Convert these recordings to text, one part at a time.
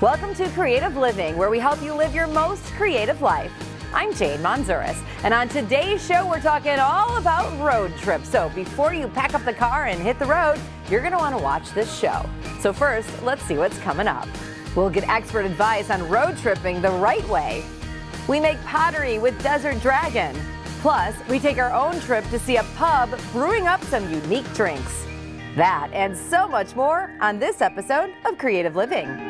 Welcome to Creative Living, where we help you live your most creative life. I'm Jane Monzuris, and on today's show, we're talking all about road trips. So before you pack up the car and hit the road, you're going to want to watch this show. So first, let's see what's coming up. We'll get expert advice on road tripping the right way. We make pottery with Desert Dragon. Plus, we take our own trip to see a pub brewing up some unique drinks. That and so much more on this episode of Creative Living.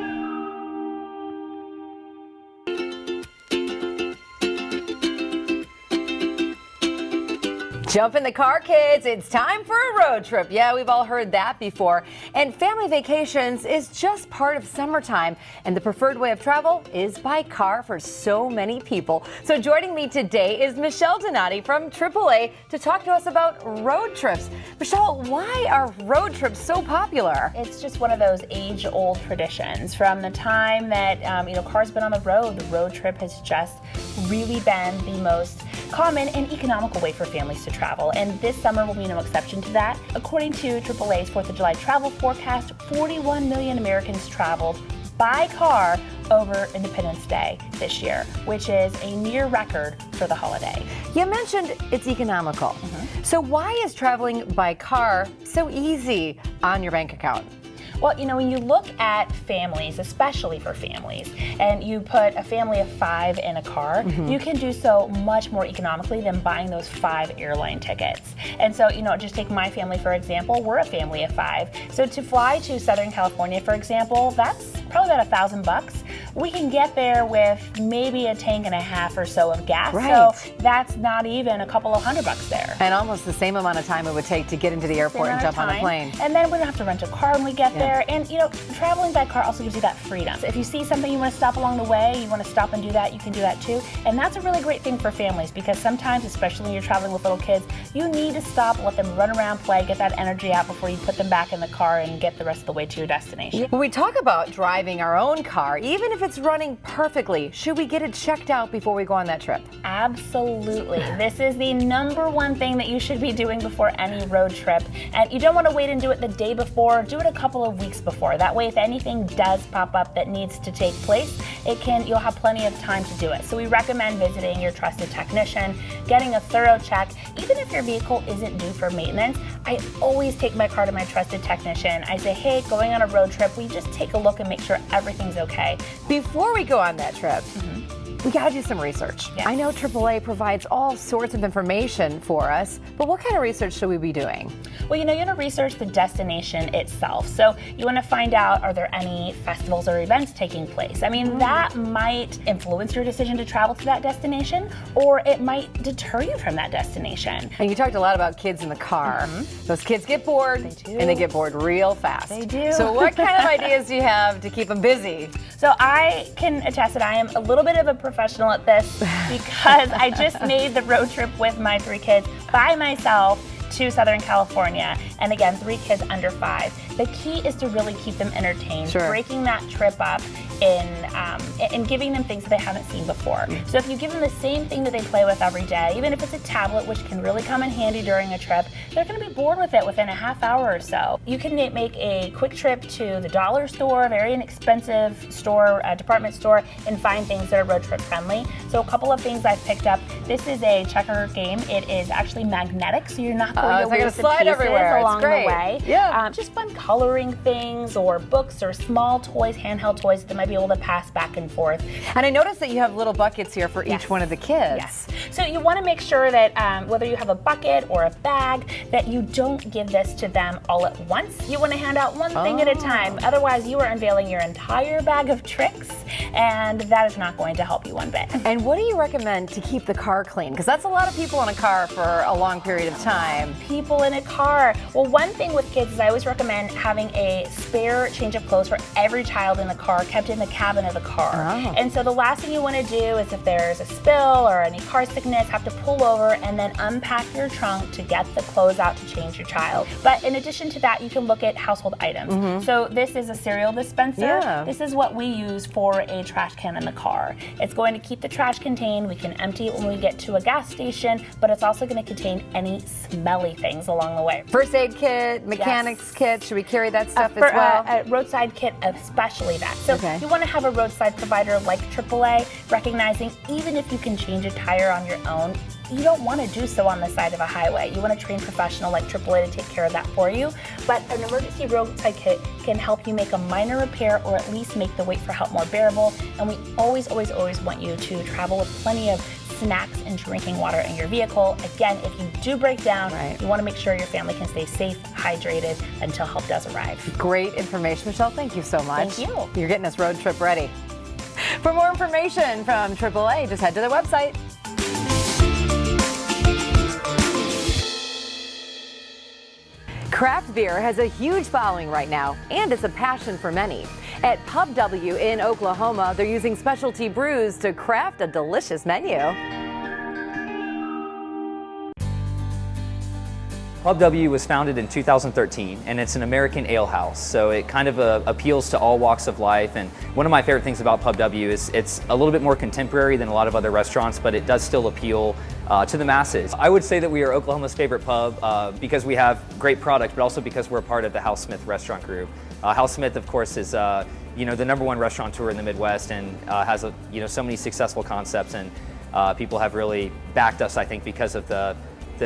Jump in the car, kids. It's time for a road trip. Yeah, we've all heard that before. And family vacations is just part of summertime. And the preferred way of travel is by car for so many people. So joining me today is Michelle Donati from AAA to talk to us about road trips. Michelle, why are road trips so popular? It's just one of those age-old traditions. From the time that cars been on the road trip has just really been the most common and economical way for families to travel, and this summer will be no exception to that. According to AAA's 4th of July travel forecast, 41 million Americans traveled by car over Independence Day this year, which is a near record for the holiday. You mentioned it's economical. So why is traveling by car so easy on your bank account? Well, when you look at families, especially for families, and you put a family of 5 in a car, you can do so much more economically than buying those 5 airline tickets. And so, just take my family, for example. We're a family of 5. So to fly to Southern California, for example, that's probably about $1,000. We can get there with maybe a tank and a half or so of gas. Right. So that's not even a couple of $100 there. And almost the same amount of time it would take to get into the airport and jump on a plane. And then we don't have to rent a car when we get there. And traveling by car also gives you that freedom. So if you see something you want to stop along the way, you want to stop and do that, you can do that too. And that's a really great thing for families, because sometimes, especially when you're traveling with little kids, you need to stop, let them run around, play, get that energy out before you put them back in the car and get the rest of the way to your destination. When we talk about driving our own car, even if it's running perfectly, should we get it checked out before we go on that trip? Absolutely. This is the number one thing that you should be doing before any road trip. And you don't want to wait and do it the day before. Do it a couple of weeks before. That way, if anything does pop up that needs to take place, you'll have plenty of time to do it. So we recommend visiting your trusted technician, getting a thorough check. Even if your vehicle isn't due for maintenance, I always take my car to my trusted technician. I say, hey, going on a road trip, we just take a look and make sure everything's okay. Before we go on that trip, we got to do some research. Yes. I know AAA provides all sorts of information for us, but what kind of research should we be doing? Well, you want to research the destination itself. So you want to find out, are there any festivals or events taking place? I mean, that might influence your decision to travel to that destination, or it might deter you from that destination. And you talked a lot about kids in the car. Those kids get bored, They do. and they get bored real fast. They do. So what kind of ideas do you have to keep them busy? So I can attest that I am a little bit of a professional at this, because I just made the road trip with my 3 kids by myself to Southern California, and again, 3 kids under 5. The key is to really keep them entertained, breaking that trip up in giving them things that they haven't seen before. So if you give them the same thing that they play with every day, even if it's a tablet, which can really come in handy during a trip, they're going to be bored with it within a half hour or so. You can make a quick trip to the dollar store, a very inexpensive store, a department store, and find things that are road trip friendly. So a couple of things I've picked up. This is a checker game. It is actually magnetic, so you're not going to lose the pieces along the way. Yeah. Just fun coloring things, or books, or small toys, handheld toys that might be able to pass back and forth. And I noticed that you have little buckets here for each one of the kids. Yes. So you want to make sure that whether you have a bucket or a bag, that you don't give this to them all at once. You want to hand out one thing at a time. Otherwise, you are unveiling your entire bag of tricks, and that is not going to help you one bit. And what do you recommend to keep the car clean? Because that's a lot of people in a car for a long period of time. People in a car. Well, one thing with kids is I always recommend having a spare change of clothes for every child in the car, kept in the cabin of the car. And so the last thing you want to do is, if there's a spill or any car sickness, have to pull over and then unpack your trunk to get the clothes out to change your child. But in addition to that, you can look at household items. So this is a cereal dispenser. This is what we use for a a trash can in the car. It's going to keep the trash contained. We can empty it when we get to a gas station, but it's also going to contain any smelly things along the way. First aid kit, mechanics kit, should we carry that stuff as For well? a roadside kit, especially that. So Okay. you want to have a roadside provider like AAA, recognizing even if you can change a tire on your own, you don't want to do so on the side of a highway. You want a trained professional like AAA to take care of that for you. But an emergency roadside kit can help you make a minor repair or at least make the wait for help more bearable. And we always want you to travel with plenty of snacks and drinking water in your vehicle. Again, if you do break down, you want to make sure your family can stay safe, hydrated until help does arrive. Great information, Michelle. Thank you so much. Thank you. You're getting us road trip ready. For more information from AAA, just head to their website. Craft beer has a huge following right now, and it's a passion for many. At Pub W in Oklahoma, they're using specialty brews to craft a delicious menu. Pub W was founded in 2013, and it's an American ale house, so it kind of appeals to all walks of life. And one of my favorite things about Pub W is it's a little bit more contemporary than a lot of other restaurants, but it does still appeal to the masses. I would say that we are Oklahoma's favorite pub because we have great product, but also because we're a part of the House Smith restaurant group. House Smith, of course, is the #1 restaurateur in the Midwest, and has so many successful concepts, and people have really backed us, I think, because of the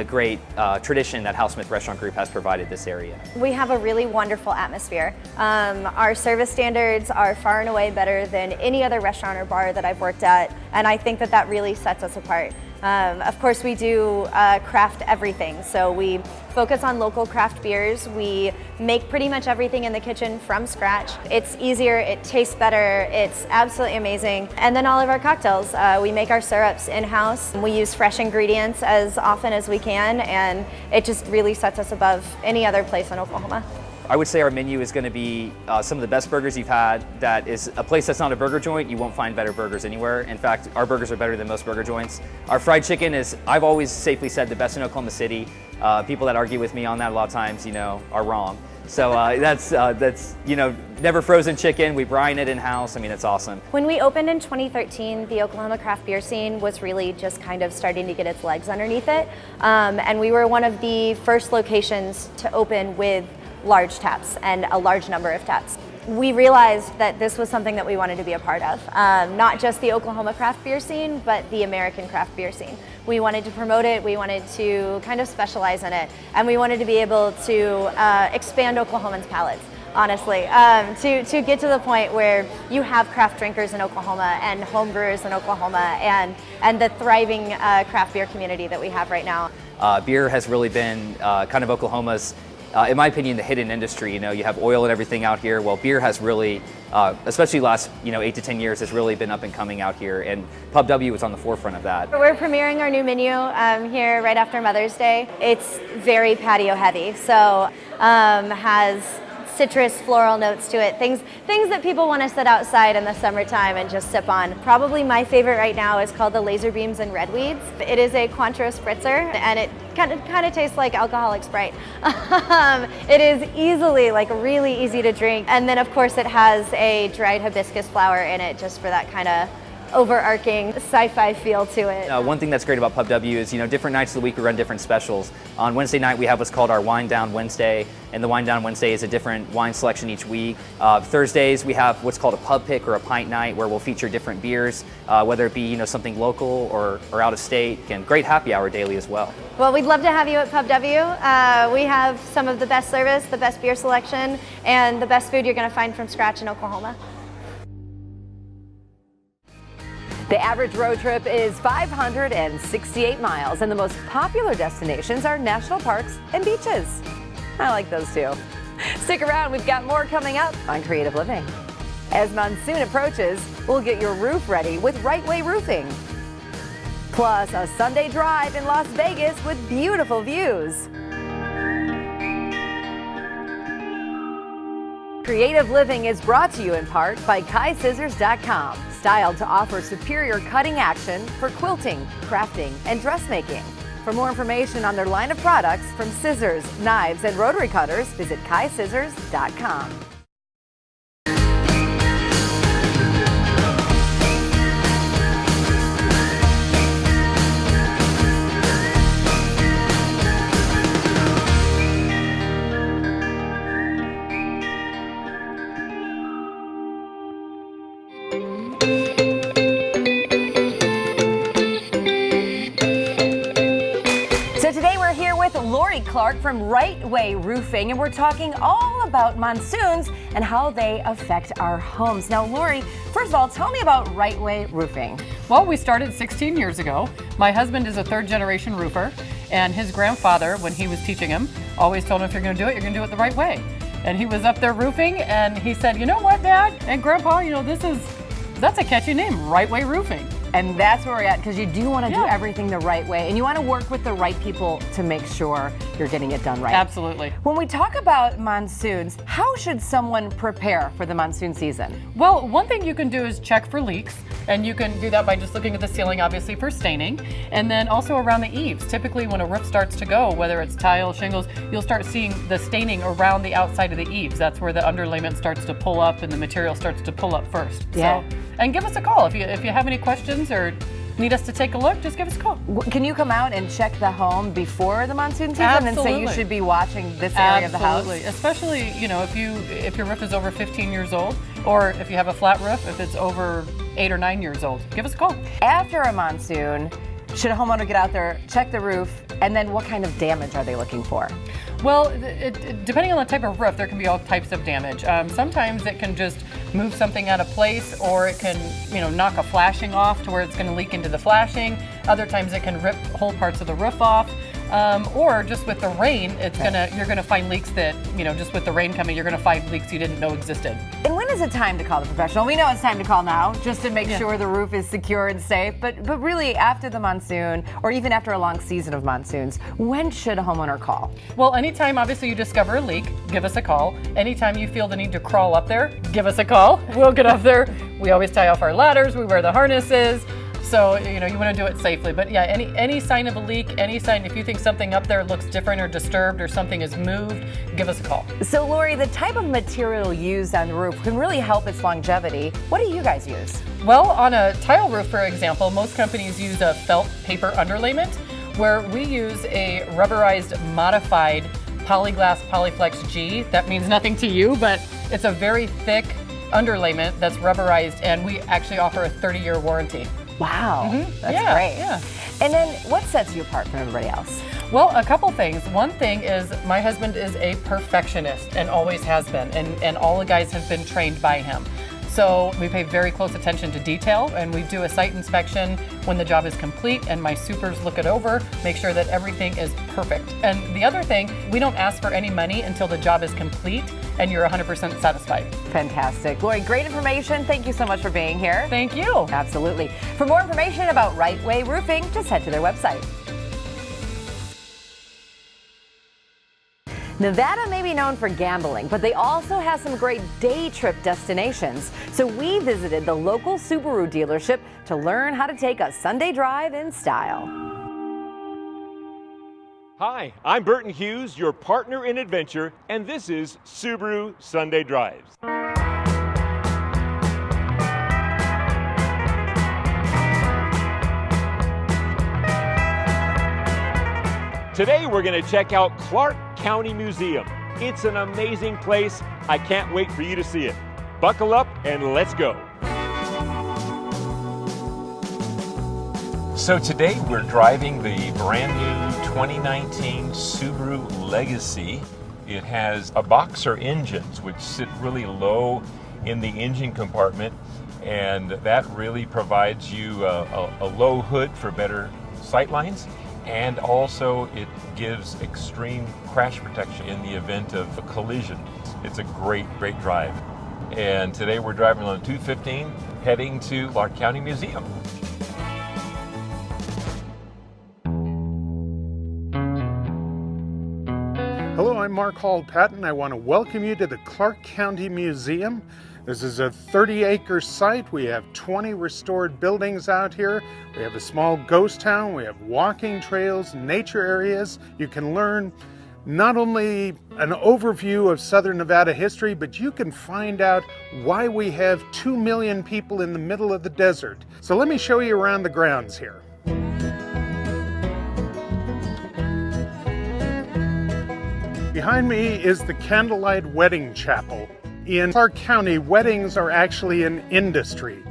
great tradition that House Smith Restaurant Group has provided this area. We have a really wonderful atmosphere. Our service standards are far and away better than any other restaurant or bar that I've worked at, and I think that that really sets us apart. Of course, we do craft everything, so we focus on local craft beers. We make pretty much everything in the kitchen from scratch. It's easier, it tastes better, it's absolutely amazing. And then all of our cocktails, we make our syrups in-house. We use fresh ingredients as often as we can, and it just really sets us above any other place in Oklahoma. I would say our menu is going to be some of the best burgers you've had. That is a place that's not a burger joint. You won't find better burgers anywhere. In fact, our burgers are better than most burger joints. Our fried chicken is, I've always safely said, the best in Oklahoma City. People that argue with me on that a lot of times, are wrong. So that's never frozen chicken. We brine it in-house. I mean, it's awesome. When we opened in 2013, the Oklahoma craft beer scene was really just kind of starting to get its legs underneath it. And we were one of the first locations to open with large taps and a large number of taps. We realized that this was something that we wanted to be a part of, not just the Oklahoma craft beer scene, but the American craft beer scene. We wanted to promote it, we wanted to kind of specialize in it, and we wanted to be able to expand Oklahomans' palates, honestly, to get to the point where you have craft drinkers in Oklahoma and home brewers in Oklahoma and the thriving craft beer community that we have right now. Beer has really been kind of Oklahoma's, in my opinion, the hidden industry. You have oil and everything out here. Well, beer has really, especially last 8 to 10 years, has really been up and coming out here, and Pub W was on the forefront of that. We're premiering our new menu here right after Mother's Day. It's very patio heavy, so has citrus, floral notes to it, things that people want to sit outside in the summertime and just sip on. Probably my favorite right now is called the Laser Beams and Redweeds. It is a Cointreau spritzer, and it kind of tastes like alcoholic Sprite. It is really easy to drink, and then of course it has a dried hibiscus flower in it just for that kind of overarching sci-fi feel to it. One thing that's great about Pub W is, different nights of the week we run different specials. On Wednesday night we have what's called our Wine Down Wednesday, and the Wine Down Wednesday is a different wine selection each week. Thursdays we have what's called a pub pick or a pint night, where we'll feature different beers, whether it be something local or out of state, and great happy hour daily as well. Well, we'd love to have you at Pub W. We have some of the best service, the best beer selection, and the best food you're going to find from scratch in Oklahoma. The average road trip is 568 miles, and the most popular destinations are national parks and beaches. I like those too. Stick around, we've got more coming up on Creative Living. As monsoon approaches, we'll get your roof ready with Right Way Roofing. Plus, a Sunday drive in Las Vegas with beautiful views. Creative Living is brought to you in part by KaiScissors.com, styled to offer superior cutting action for quilting, crafting, and dressmaking. For more information on their line of products, from scissors, knives, and rotary cutters, visit KaiScissors.com. Clark from Right Way Roofing, and we're talking all about monsoons and how they affect our homes. Now, Lori, first of all, tell me about Right Way Roofing. Well, we started 16 years ago. My husband is a third-generation roofer, and his grandfather, when he was teaching him, always told him, if you're going to do it, you're going to do it the right way. And he was up there roofing, and he said, you know what, Dad and Grandpa, that's a catchy name, Right Way Roofing. And that's where we're at, because you do want to do everything the right way, and you want to work with the right people to make sure you're getting it done right. Absolutely. When we talk about monsoons, how should someone prepare for the monsoon season? Well, one thing you can do is check for leaks, and you can do that by just looking at the ceiling, obviously, for staining, and then also around the eaves. Typically, when a roof starts to go, whether it's tile, shingles, you'll start seeing the staining around the outside of the eaves. That's where the underlayment starts to pull up and the material starts to pull up first. Yeah. So, and give us a call if you have any questions or need us to take a look. Just give us a call. Can you come out and check the home before the monsoon season Absolutely. and say you should be watching this area of the house? Absolutely, especially if your roof is over 15 years old, or if you have a flat roof, if it's over 8 or 9 years old, give us a call. After a monsoon, should a homeowner get out there, check the roof, and then what kind of damage are they looking for? Well, depending on the type of roof, there can be all types of damage. Sometimes it can just move something out of place, or it can, knock a flashing off to where it's going to leak into the flashing. Other times it can rip whole parts of the roof off. Or just with the rain, you're gonna find leaks that, just with the rain coming, you're gonna find leaks you didn't know existed. And when is it time to call the professional? We know it's time to call now, just to make sure the roof is secure and safe. But really, after the monsoon, or even after a long season of monsoons, when should a homeowner call? Well, anytime obviously you discover a leak, give us a call. Anytime you feel the need to crawl up there, give us a call. We'll get up there. We always tie off our ladders. We wear the harnesses. So, you want to do it safely. But yeah, any sign of a leak, any sign, if you think something up there looks different or disturbed or something is moved, give us a call. So, Lori, the type of material used on the roof can really help its longevity. What do you guys use? Well, on a tile roof, for example, most companies use a felt paper underlayment, where we use a rubberized modified Polyglass Polyflex G. That means nothing to you, but it's a very thick underlayment that's rubberized, and we actually offer a 30-year warranty. Wow, that's great. Yeah. And then what sets you apart from everybody else? Well, a couple things. One thing is my husband is a perfectionist and always has been, and all the guys have been trained by him. So we pay very close attention to detail, and we do a site inspection when the job is complete, and my supers look it over, make sure that everything is perfect. And the other thing, we don't ask for any money until the job is complete and you're 100% satisfied. Fantastic. Lori, great information. Thank you so much for being here. Thank you. Absolutely. For more information about Right Way Roofing, just head to their website. Nevada may be known for gambling, but they also have some great day trip destinations. So we visited the local Subaru dealership to learn how to take a Sunday drive in style. Hi, I'm Burton Hughes, your partner in adventure, and this is Subaru Sunday Drives. Today we're going to check out Clark County Museum. It's an amazing place. I can't wait for you to see it. Buckle up and let's go. So today we're driving the brand new 2019 Subaru Legacy. It has a boxer engines which sit really low in the engine compartment, and that really provides you a low hood for better sight lines. And also it gives extreme crash protection in the event of a collision. It's a great drive. And today we're driving on 215 heading to Clark County Museum. Hello, I'm Mark Hall-Patton. I want to welcome you to the Clark County Museum. This is a 30-acre site. We have 20 restored buildings out here. We have a small ghost town. We have walking trails, nature areas. You can learn not only an overview of Southern Nevada history, but you can find out why we have 2 million people in the middle of the desert. So let me show you around the grounds here. Behind me is the Candlelight Wedding Chapel. In Clark County, weddings are actually an industry.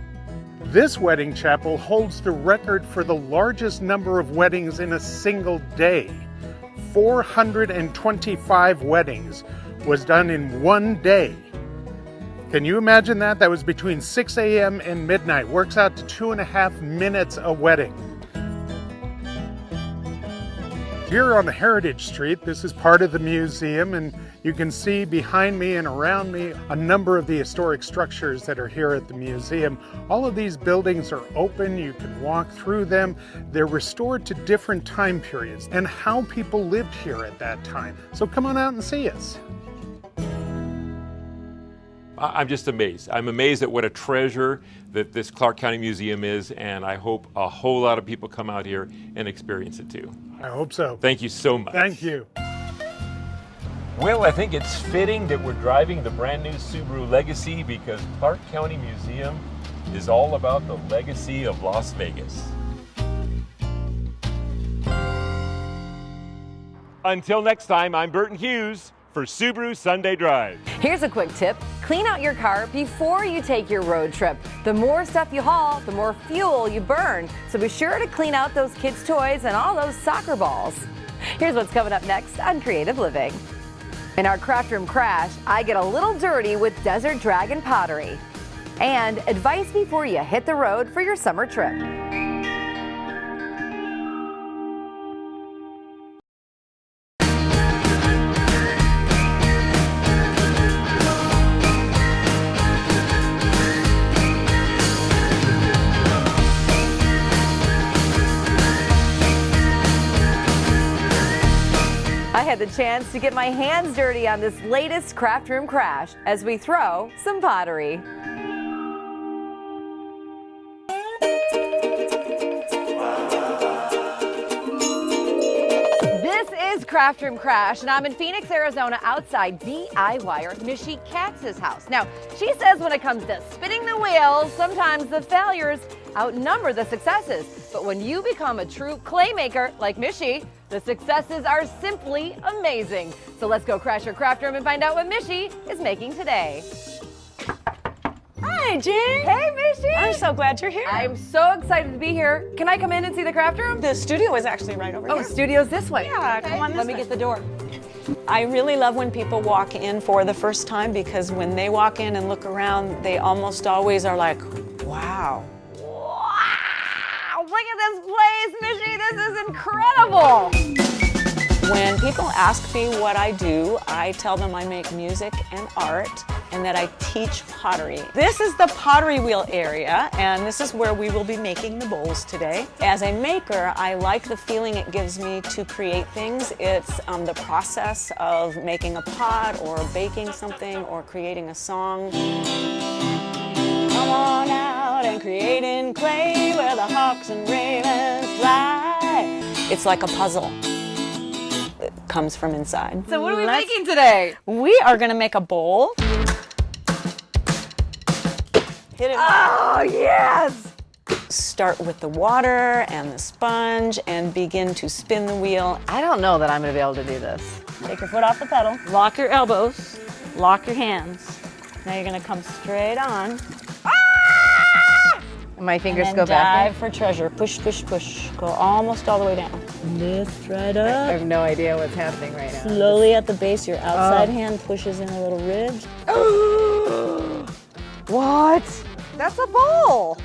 This wedding chapel holds the record for the largest number of weddings in a single day. 425 weddings was done in one day. Can you imagine that? That was between 6 a.m. and midnight. Works out to 2.5 minutes a wedding. Here on the Heritage Street, this is part of the museum, and you can see behind me and around me a number of the historic structures that are here at the museum. All of these buildings are open, you can walk through them. They're restored to different time periods and how people lived here at that time. So come on out and see us. I'm just amazed. I'm amazed at what a treasure that this Clark County Museum is, and I hope a whole lot of people come out here and experience it too. I hope so. Thank you so much. Thank you. Well, I think it's fitting that we're driving the brand new Subaru Legacy because Clark County Museum is all about the legacy of Las Vegas. Until next time, I'm Burton Hughes for Subaru Sunday Drive. Here's a quick tip. Clean out your car before you take your road trip. The more stuff you haul, the more fuel you burn. So be sure to clean out those kids' toys and all those soccer balls. Here's what's coming up next on Creative Living. In our craft room crash, I get a little dirty with Desert Dragon pottery. And advice before you hit the road for your summer trip. I had the chance to get my hands dirty on this latest craft room crash as we throw some pottery. This is Craft Room Crash, and I'm in Phoenix, Arizona, outside DIYer Missy Katz's house. Now, she says when it comes to spinning the wheels, sometimes the failures outnumber the successes. But when you become a true clay maker like Missy, the successes are simply amazing. So let's go crash her craft room and find out what Missy is making today. Hi, Jane. Hey, Missy! I'm so glad you're here. I'm so excited to be here. Can I come in and see the craft room? The studio is actually right over Oh, here. studio's this way. Yeah, come on this Let me way. get the door. I really love when people walk in for the first time because when they walk in and look around, they almost always are like, wow. Wow! Look at this place, Missy! This is incredible! When people ask me what I do, I tell them I make music and art and that I teach pottery. This is the pottery wheel area, and this is where we will be making the bowls today. As a maker, I like the feeling it gives me to create things. It's the process of making a pot or baking something or creating a song. Come on out and create in clay where the hawks and ravens fly. It's like a puzzle. It comes from inside. So what are we making today? We are going to make a bowl. Hit it. Oh, yes! Start with the water and the sponge and begin to spin the wheel. I don't know that I'm going to be able to do this. Take your foot off the pedal. Lock your elbows. Lock your hands. Now you're going to come straight on. And my fingers And go then back. dive for treasure. Push, push, push. Go almost all the way down. Lift right I up. have no idea what's happening right now. Slowly at the base, your outside hand pushes in a little ridge. What? That's a bowl.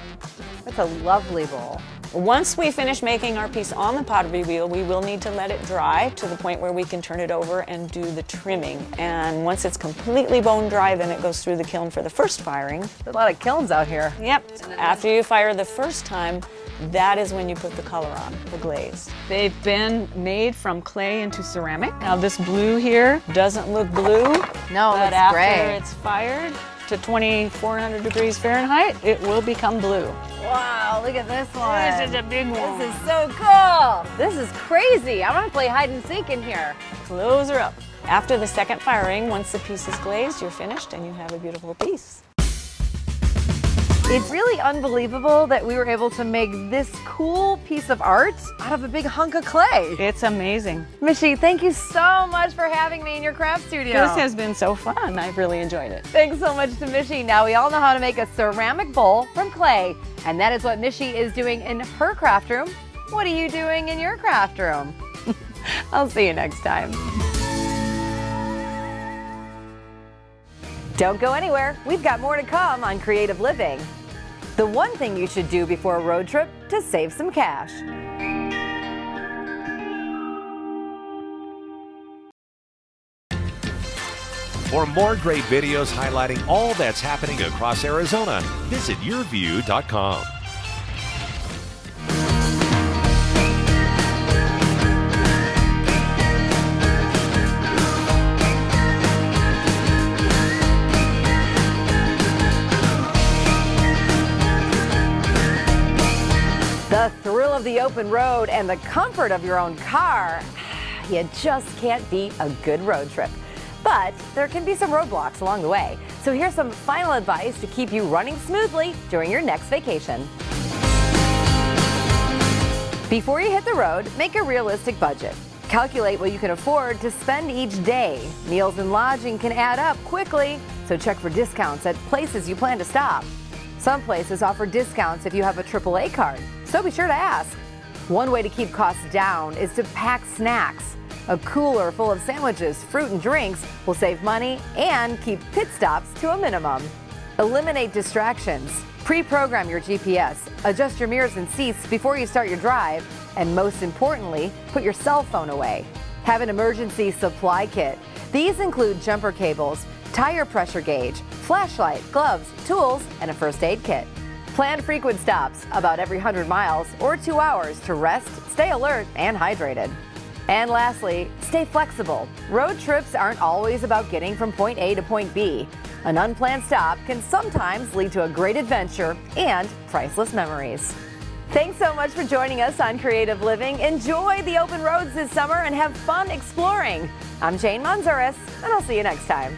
That's a lovely bowl. Once we finish making our piece on the pottery wheel, we will need to let it dry to the point where we can turn it over and do the trimming. And once it's completely bone dry, then it goes through the kiln for the first firing. There's a lot of kilns out here. Yep. After you fire the first time, that is when you put the color on, the glaze. They've been made from clay into ceramic. Now this blue here doesn't look blue, No, but it's after gray. it's fired to 2,400 degrees Fahrenheit, it will become blue. Wow, look at this one. This is a big one. This is so cool. This is crazy. I want to play hide and seek in here. Close her up. After the second firing, once the piece is glazed, you're finished and you have a beautiful piece. It's really unbelievable that we were able to make this cool piece of art out of a big hunk of clay. It's amazing. Missy, thank you so much for having me in your craft studio. This has been so fun. I've really enjoyed it. Thanks so much to Missy. Now we all know how to make a ceramic bowl from clay, and that is what Missy is doing in her craft room. What are you doing in your craft room? I'll see you next time. Don't go anywhere. We've got more to come on Creative Living. The one thing you should do before a road trip to save some cash. For more great videos highlighting all that's happening across Arizona, visit Yurview.com. The thrill of the open road and the comfort of your own car, you just can't beat a good road trip. But there can be some roadblocks along the way. So here's some final advice to keep you running smoothly during your next vacation. Before you hit the road, make a realistic budget. Calculate what you can afford to spend each day. Meals and lodging can add up quickly, so check for discounts at places you plan to stop. Some places offer discounts if you have a AAA card, so be sure to ask. One way to keep costs down is to pack snacks. A cooler full of sandwiches, fruit, and drinks will save money and keep pit stops to a minimum. Eliminate distractions. Pre-program your GPS, adjust your mirrors and seats before you start your drive, and most importantly, put your cell phone away. Have an emergency supply kit. These include jumper cables, tire pressure gauge, flashlight, gloves, tools, and a first aid kit. Plan frequent stops, about every 100 miles or 2 hours, to rest, stay alert, and hydrated. And lastly, stay flexible. Road trips aren't always about getting from point A to point B. An unplanned stop can sometimes lead to a great adventure and priceless memories. Thanks so much for joining us on Creative Living. Enjoy the open roads this summer and have fun exploring. I'm Jane Monzuris, and I'll see you next time.